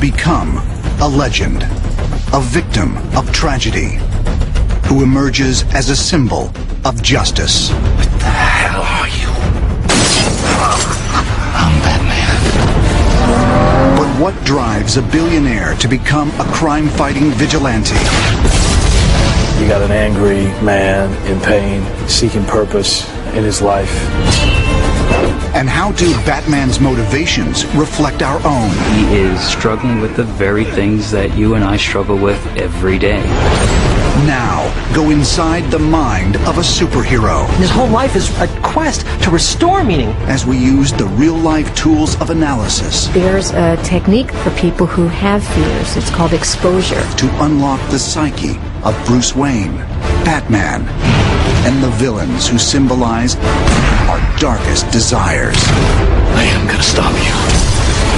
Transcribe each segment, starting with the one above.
become a legend, a victim of tragedy, who emerges as a symbol of justice. What the hell are you? I'm Batman. But what drives a billionaire to become a crime-fighting vigilante? You got an angry man in pain, seeking purpose in his life. And how do Batman's motivations reflect our own? He is struggling with the very things that you and I struggle with every day. Now, go inside the mind of a superhero. His whole life is a quest to restore meaning. As we use the real-life tools of analysis. There's a technique for people who have fears. It's called exposure. To unlock the psyche of Bruce Wayne, Batman, and the villains who symbolize our darkest desires. I am gonna stop you.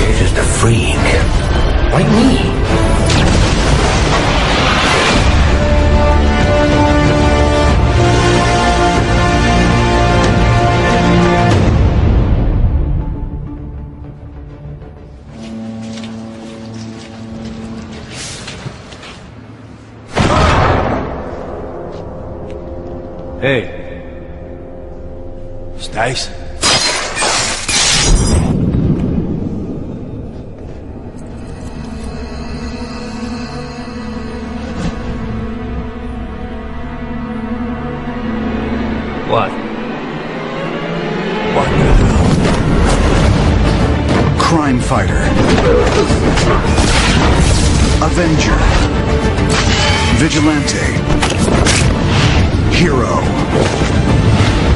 You're just a freak. Like me. Hey. Stace. What? What? Crime fighter. Avenger. Vigilante. Hero.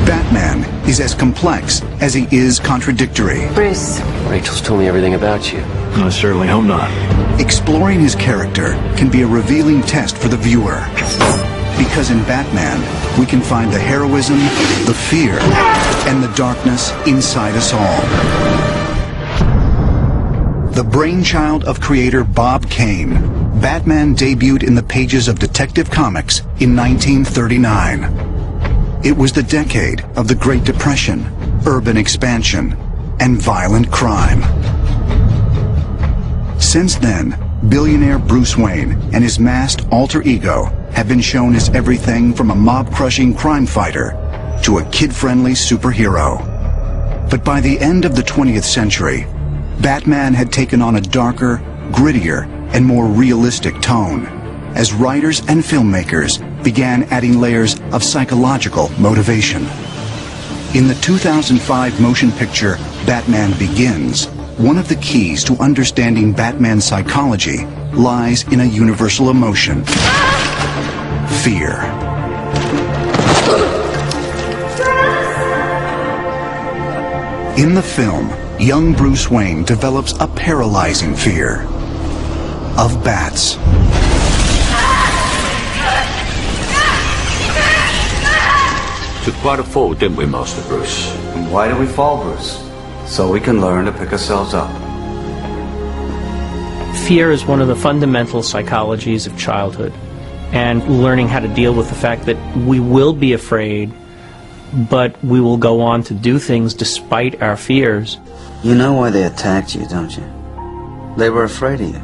Batman is as complex as he is contradictory. Bruce. Rachel's told me everything about you. I certainly hope not. Exploring his character can be a revealing test for the viewer. Because in Batman, we can find the heroism, the fear, and the darkness inside us all. The brainchild of creator Bob Kane, Batman debuted in the pages of Detective Comics in 1939. It was the decade of the Great Depression, urban expansion, and violent crime. Since then, billionaire Bruce Wayne and his masked alter ego have been shown as everything from a mob-crushing crime fighter to a kid-friendly superhero. But by the end of the 20th century, Batman had taken on a darker, grittier, and more realistic tone, as writers and filmmakers began adding layers of psychological motivation. In the 2005 motion picture Batman Begins, one of the keys to understanding Batman's psychology lies in a universal emotion: fear. In the film, young Bruce Wayne develops a paralyzing fear of bats. Took quite a fall, didn't we, Master Bruce? And why do we fall, Bruce? So we can learn to pick ourselves up. Fear is one of the fundamental psychologies of childhood, and learning how to deal with the fact that we will be afraid, but we will go on to do things despite our fears. You know why they attacked you, don't you? They were afraid of you.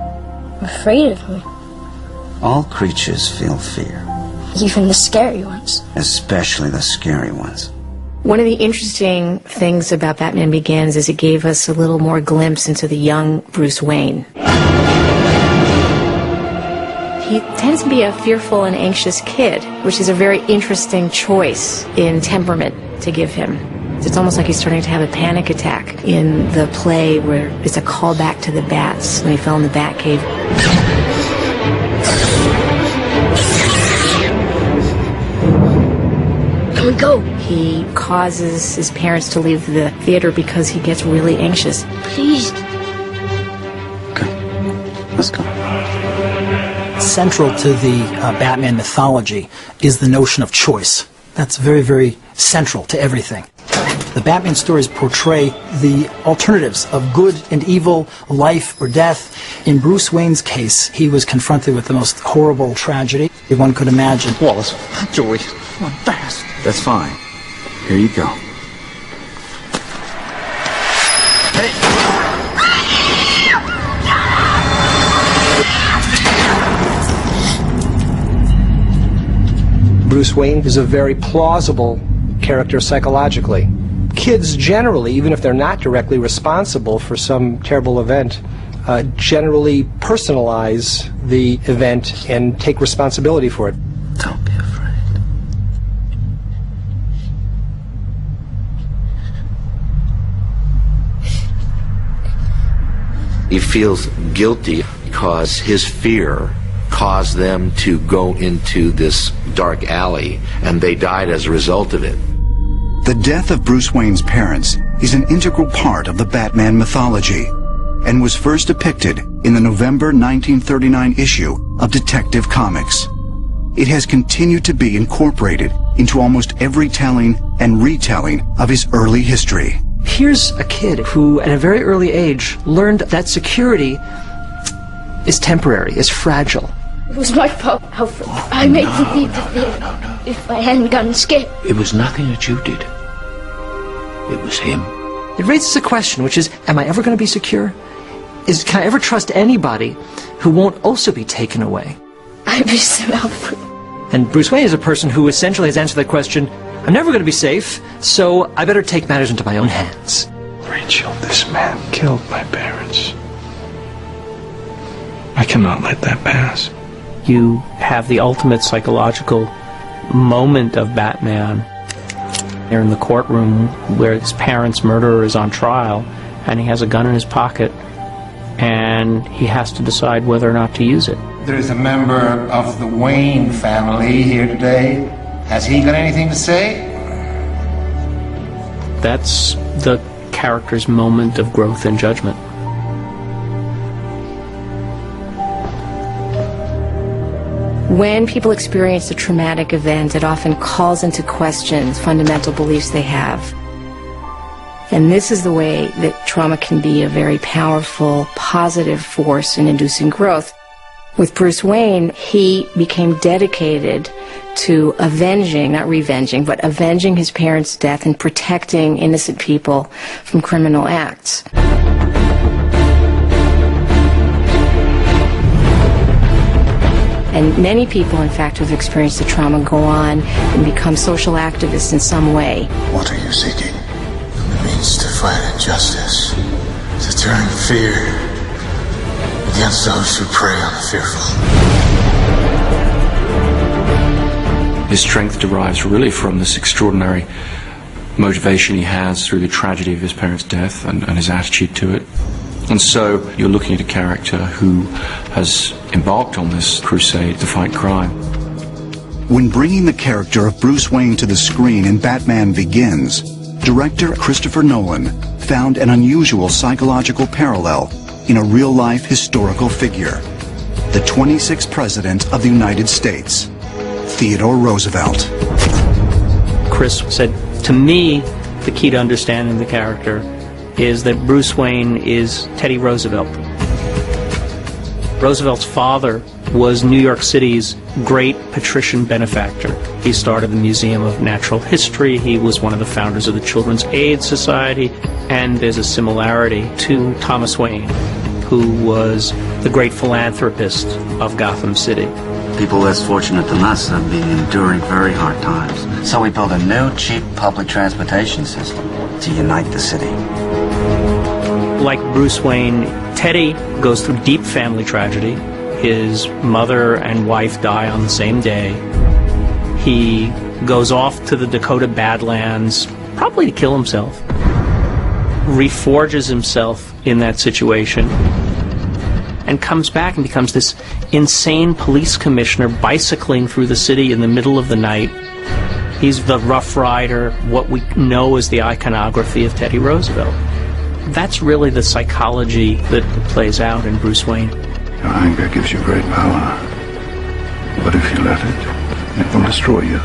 Afraid of me? All creatures feel fear. Even the scary ones. Especially the scary ones. One of the interesting things about Batman Begins is it gave us a little more glimpse into the young Bruce Wayne. He tends to be a fearful and anxious kid, which is a very interesting choice in temperament to give him. It's almost like he's starting to have a panic attack in the play where it's a callback to the bats when he fell in the bat cave. Can we go? He causes his parents to leave the theater because he gets really anxious. Please. Okay, let's go. Central to the Batman mythology is the notion of choice. That's very, very central to everything. The Batman stories portray the alternatives of good and evil, life or death. In Bruce Wayne's case, he was confronted with the most horrible tragedy one could imagine. Wallace, Joey, come on, fast. That's fine. Here you go. Hey! Bruce Wayne is a very plausible character psychologically. Kids generally, even if they're not directly responsible for some terrible event, generally personalize the event and take responsibility for it. Don't be afraid. He feels guilty because his fear caused them to go into this dark alley, and they died as a result of it. The death of Bruce Wayne's parents is an integral part of the Batman mythology and was first depicted in the November 1939 issue of Detective Comics. It has continued to be incorporated into almost every telling and retelling of his early history. Here's a kid who, at a very early age, learned that security is temporary, is fragile. It was my fault, Alfred. I made them leave the theater. If I hadn't gotten scared. It was nothing that you did. It was him. It raises a question, which is, am I ever going to be secure? Can I ever trust anybody who won't also be taken away? I miss him, Alfred. And Bruce Wayne is a person who essentially has answered that question, I'm never going to be safe, so I better take matters into my own hands. Rachel, this man killed my parents. I cannot let that pass. You have the ultimate psychological moment of Batman. They're in the courtroom where his parents' murderer is on trial, and he has a gun in his pocket, and he has to decide whether or not to use it. There is a member of the Wayne family here today. Has he got anything to say? That's the character's moment of growth and judgment. When people experience a traumatic event, it often calls into question fundamental beliefs they have. And this is the way that trauma can be a very powerful, positive force in inducing growth. With Bruce Wayne, he became dedicated to avenging, not revenging, but avenging his parents' death and protecting innocent people from criminal acts. And many people, in fact, who have experienced the trauma go on and become social activists in some way. What are you seeking? It means to fight injustice, to turn fear against those who prey on the fearful. His strength derives really from this extraordinary motivation he has through the tragedy of his parents' death and his attitude to it. And so you're looking at a character who has embarked on this crusade to fight crime. When bringing the character of Bruce Wayne to the screen in Batman Begins, director Christopher Nolan found an unusual psychological parallel in a real-life historical figure, the 26th President of the United States, Theodore Roosevelt. Chris said, to me, the key to understanding the character is that Bruce Wayne is Teddy Roosevelt. Roosevelt's father was New York City's great patrician benefactor. He started the Museum of Natural History, he was one of the founders of the Children's Aid Society, and there's a similarity to Thomas Wayne, who was the great philanthropist of Gotham City. People less fortunate than us have been enduring very hard times. So we built a new, cheap public transportation system to unite the city. Like Bruce Wayne, Teddy goes through deep family tragedy. His mother and wife die on the same day. He goes off to the Dakota Badlands, probably to kill himself. Reforges himself in that situation and comes back and becomes this insane police commissioner bicycling through the city in the middle of the night. He's the Rough Rider, what we know as the iconography of Teddy Roosevelt. That's really the psychology that plays out in Bruce Wayne. Your anger gives you great power, but if you let it, it will destroy you.